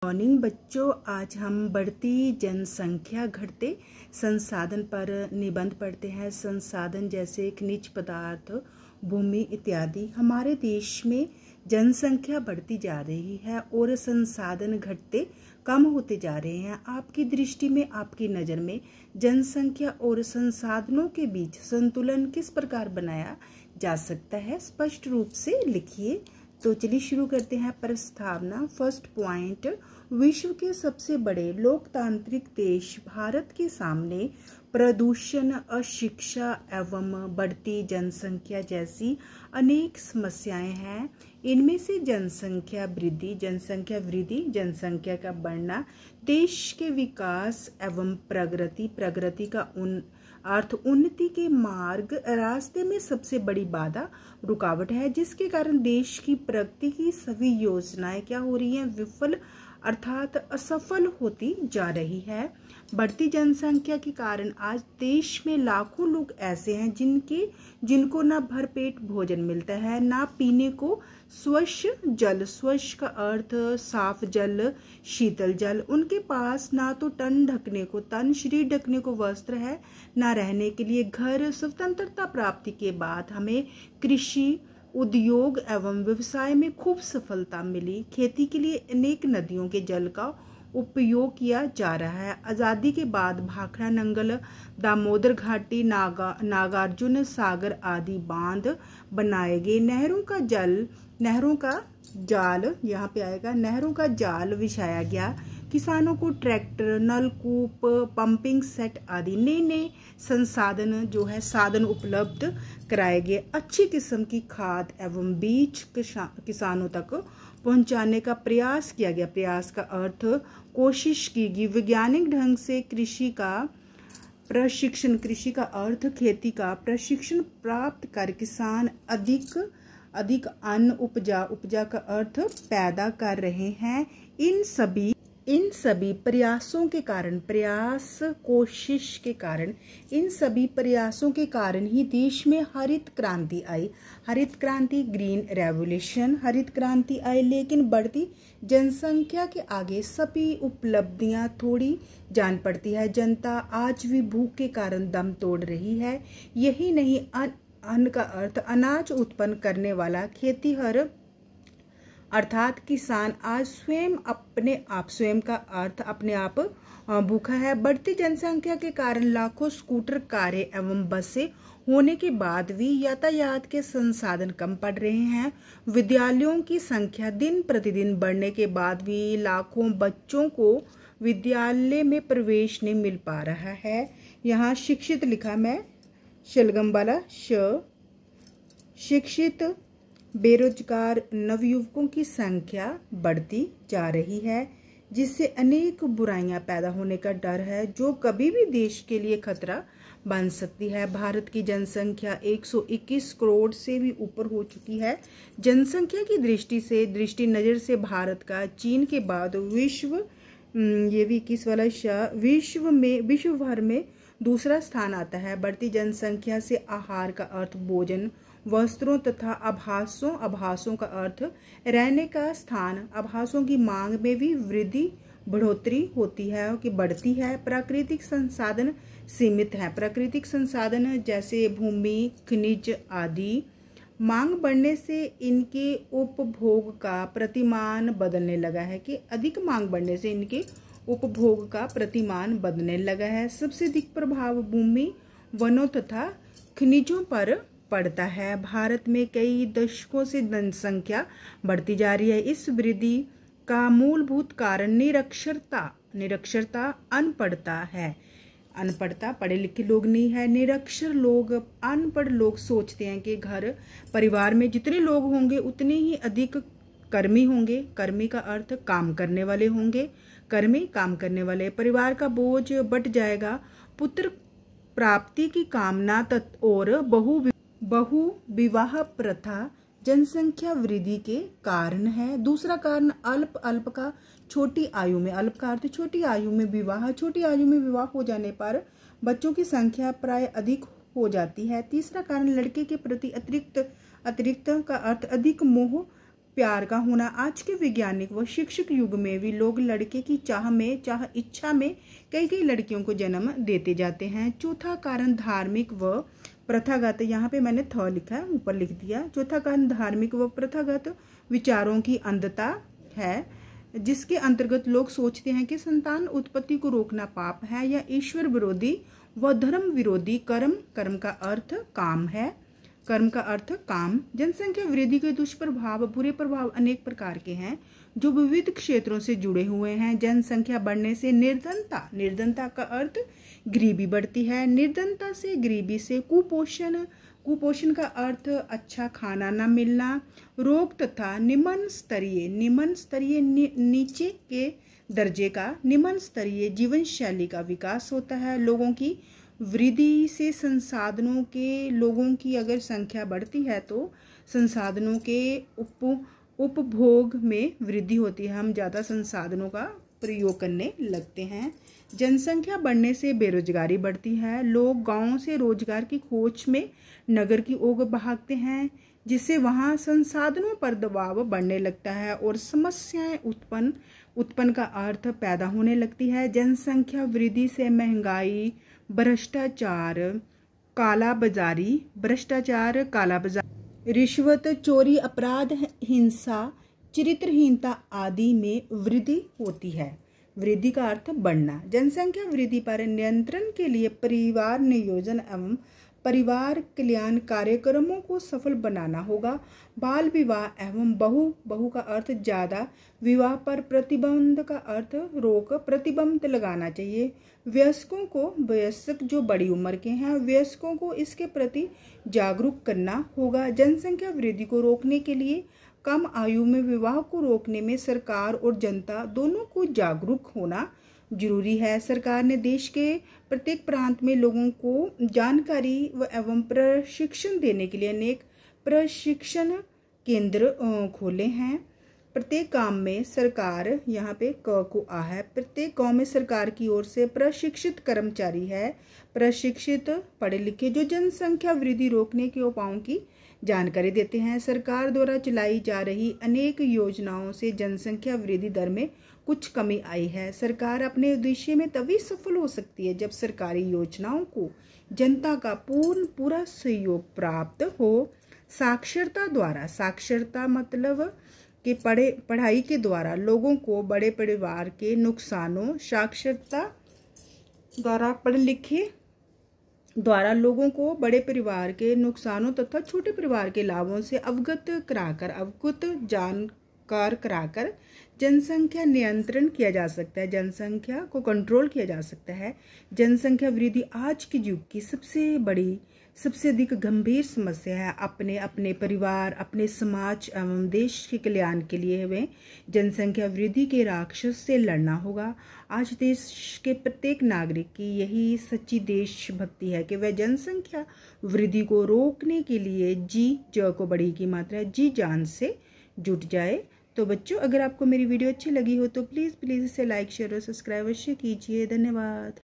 Morning बच्चों, आज हम बढ़ती जनसंख्या घटते संसाधन पर निबंध पढ़ते हैं। संसाधन जैसे खनिज पदार्थ, भूमि इत्यादि। हमारे देश में जनसंख्या बढ़ती जा रही है और संसाधन घटते कम होते जा रहे हैं। आपकी दृष्टि में, आपकी नज़र में जनसंख्या और संसाधनों के बीच संतुलन किस प्रकार बनाया जा सकता है? स्पष्ट रूप से लिखिए। तो चलिए शुरू करते हैं। प्रस्तावना। फर्स्ट पॉइंट, विश्व के सबसे बड़े लोकतांत्रिक देश भारत के सामने प्रदूषण, अशिक्षा एवं बढ़ती जनसंख्या जैसी अनेक समस्याएं हैं। इनमें से जनसंख्या वृद्धि, जनसंख्या का बढ़ना देश के विकास एवं प्रगति का अर्थ उन्नति के मार्ग रास्ते में सबसे बड़ी बाधा, रुकावट है, जिसके कारण देश की प्रगति की सभी योजनाएं क्या हो रही हैं? विफल अर्थात असफल होती जा रही है। बढ़ती जनसंख्या के कारण आज देश में लाखों लोग ऐसे हैं जिनको ना भरपेट भोजन मिलता है, ना पीने को स्वच्छ जल, स्वच्छ का अर्थ साफ जल, शीतल जल, उनके पास ना तो शरीर ढकने को वस्त्र है, ना रहने के लिए घर। स्वतंत्रता प्राप्ति के बाद हमें कृषि, उद्योग एवं व्यवसाय में खूब सफलता मिली। खेती के लिए अनेक नदियों के जल का उपयोग किया जा रहा है। आज़ादी के बाद भाखड़ा नंगल, दामोदर घाटी, नागार्जुन सागर आदि बांध बनाए गए। नहरों का जाल, यहाँ पे आएगा, नहरों का जाल बिछाया गया। किसानों को ट्रैक्टर, नलकूप, पंपिंग सेट आदि नए साधन उपलब्ध कराए गए। अच्छी किस्म की खाद एवं बीज किसानों तक पहुंचाने का प्रयास किया गया। प्रयास का अर्थ कोशिश की गई। वैज्ञानिक ढंग से कृषि का अर्थ खेती का प्रशिक्षण प्राप्त कर किसान अधिक अन्न उपजा का अर्थ पैदा कर रहे हैं। इन सभी प्रयासों के कारण ही देश में हरित क्रांति आई। ग्रीन रेवोल्यूशन, हरित क्रांति आई। लेकिन बढ़ती जनसंख्या के आगे सभी उपलब्धियां थोड़ी जान पड़ती है। जनता आज भी भूख के कारण दम तोड़ रही है। यही नहीं, अन्न का अर्थ अनाज उत्पन्न करने वाला खेतीहर अर्थात किसान आज स्वयं का अर्थ अपने आप भूखा है। बढ़ती जनसंख्या के कारण लाखों स्कूटर, कारें एवं बसें होने के बाद भी यातायात के संसाधन कम पड़ रहे हैं। विद्यालयों की संख्या दिन प्रतिदिन बढ़ने के बाद भी लाखों बच्चों को विद्यालय में प्रवेश नहीं मिल पा रहा है। यहाँ शिक्षित लिखा मैं, शलगम वाला शिक्षित बेरोजगार नवयुवकों की संख्या बढ़ती जा रही है, जिससे अनेक बुराइयां पैदा होने का डर है, जो कभी भी देश के लिए खतरा बन सकती है। भारत की जनसंख्या 121 करोड़ से भी ऊपर हो चुकी है। जनसंख्या की दृष्टि नज़र से भारत का चीन के बाद विश्व भर में दूसरा स्थान आता है। बढ़ती जनसंख्या से आहार का अर्थ भोजन, वस्त्रों तथा आभासों का अर्थ रहने का स्थान, आभासों की मांग में भी बढ़ोतरी होती है कि बढ़ती है। प्राकृतिक संसाधन सीमित है। प्राकृतिक संसाधन जैसे भूमि, खनिज आदि मांग बढ़ने से इनके उपभोग का प्रतिमान बदलने लगा है कि अधिक मांग बढ़ने से इनके उपभोग का प्रतिमान बदलने लगा है। सबसे अधिक प्रभाव भूमि, वनों तथा खनिजों पर पड़ता है। भारत में कई दशकों से जनसंख्या बढ़ती जा रही है। इस वृद्धि का मूलभूत कारण निरक्षरता, अनपढ़ता है। अनपढ़ता, पढ़े लिखे लोग नहीं है, निरक्षर लोग, अनपढ़ लोग सोचते हैं कि घर परिवार में जितने लोग होंगे उतने ही अधिक कर्मी होंगे। कर्मी का अर्थ काम करने वाले होंगे। काम करने वाले, परिवार का बोझ बढ़ जाएगा। पुत्र प्राप्ति की कामना और बहु विवाह प्रथा जनसंख्या वृद्धि के कारण है। दूसरा कारण अल्प का छोटी आयु में, अल्प का अर्थ छोटी आयु में विवाह हो जाने पर बच्चों की संख्या प्राय अधिक हो जाती है। तीसरा कारण लड़के के प्रति अतिरिक्त का अर्थ अधिक मोह प्यार का होना। आज के वैज्ञानिक व शिक्षक युग में भी लोग लड़के की चाह इच्छा में कई लड़कियों को जन्म देते जाते हैं। चौथा कारण धार्मिक व प्रथागत, यहाँ पे मैंने थ लिखा है, ऊपर लिख दिया। चौथा कारण धार्मिक व प्रथागत विचारों की अंधता है, जिसके अंतर्गत लोग सोचते हैं कि संतान उत्पत्ति को रोकना पाप है या ईश्वर विरोधी व धर्म विरोधी कर्म। कर्म का अर्थ काम है। कर्म का अर्थ काम। जनसंख्या वृद्धि के दुष्प्रभाव, बुरे प्रभाव अनेक प्रकार के हैं जो विविध क्षेत्रों से जुड़े हुए हैं। जनसंख्या बढ़ने से निर्धनता, निर्धनता का अर्थ गरीबी बढ़ती है। निर्धनता से, गरीबी से कुपोषण, कुपोषण का अर्थ अच्छा खाना न मिलना। रोग तथा निम्न स्तरीय, निम्न स्तरीय नीचे के दर्जे का, निम्न स्तरीय जीवन शैली का विकास होता है। लोगों की वृद्धि से संसाधनों के, लोगों की अगर संख्या बढ़ती है तो संसाधनों के उपभोग में वृद्धि होती है। हम ज़्यादा संसाधनों का प्रयोग करने लगते हैं। जनसंख्या बढ़ने से बेरोजगारी बढ़ती है। लोग गांवों से रोजगार की खोज में नगर की ओर भागते हैं, जिससे वहां संसाधनों पर दबाव बढ़ने लगता है और समस्याएं उत्पन्न का अर्थ पैदा होने लगती है। जनसंख्या वृद्धि से महंगाई, भ्रष्टाचार, कालाबाजारी, रिश्वत, चोरी, अपराध, हिंसा, चरित्रहीनता आदि में वृद्धि होती है। वृद्धि का अर्थ बढ़ना। जनसंख्या वृद्धि पर नियंत्रण के लिए परिवार नियोजन एवं परिवार कल्याण कार्यक्रमों को सफल बनाना होगा। बाल विवाह एवं बहु का अर्थ ज्यादा, विवाह पर प्रतिबंध का अर्थ रोक, प्रतिबंध लगाना चाहिए। वयस्कों को, वयस्क जो बड़ी उम्र के हैं, वयस्कों को इसके प्रति जागरूक करना होगा। जनसंख्या वृद्धि को रोकने के लिए कम आयु में विवाह को रोकने में सरकार और जनता दोनों को जागरूक होना जरूरी है। सरकार ने देश के प्रत्येक प्रांत में लोगों को जानकारी एवं प्रशिक्षण देने के लिए अनेक प्रशिक्षण केंद्र खोले हैं। प्रत्येक गांव में सरकार, यहाँ पे क को आ है, प्रत्येक गांव में सरकार की ओर से प्रशिक्षित कर्मचारी है, प्रशिक्षित पढ़े लिखे, जो जनसंख्या वृद्धि रोकने के उपायों की जानकारी देते हैं। सरकार द्वारा चलाई जा रही अनेक योजनाओं से जनसंख्या वृद्धि दर में कुछ कमी आई है। सरकार अपने उद्देश्य में तभी सफल हो सकती है जब सरकारी योजनाओं को जनता का पूरा सहयोग प्राप्त हो। साक्षरता द्वारा, साक्षरता मतलब कि पढ़ाई के द्वारा लोगों को बड़े परिवार के नुकसानों, साक्षरता द्वारा पढ़े लिखे द्वारा लोगों को बड़े परिवार के नुकसानों तथा छोटे परिवार के लाभों से अवगत जानकार कराकर जनसंख्या नियंत्रण किया जा सकता है, जनसंख्या को कंट्रोल किया जा सकता है। जनसंख्या वृद्धि आज के युग की सबसे अधिक गंभीर समस्या है। अपने परिवार, अपने समाज एवं देश के कल्याण के लिए हमें जनसंख्या वृद्धि के राक्षस से लड़ना होगा। आज देश के प्रत्येक नागरिक की यही सच्ची देशभक्ति है कि वह जनसंख्या वृद्धि को रोकने के लिए ज को बड़ी की मात्रा जी जान से जुट जाए। तो बच्चों, अगर आपको मेरी वीडियो अच्छी लगी हो तो प्लीज़ इसे लाइक, शेयर और सब्सक्राइब अवश्य कीजिए। धन्यवाद।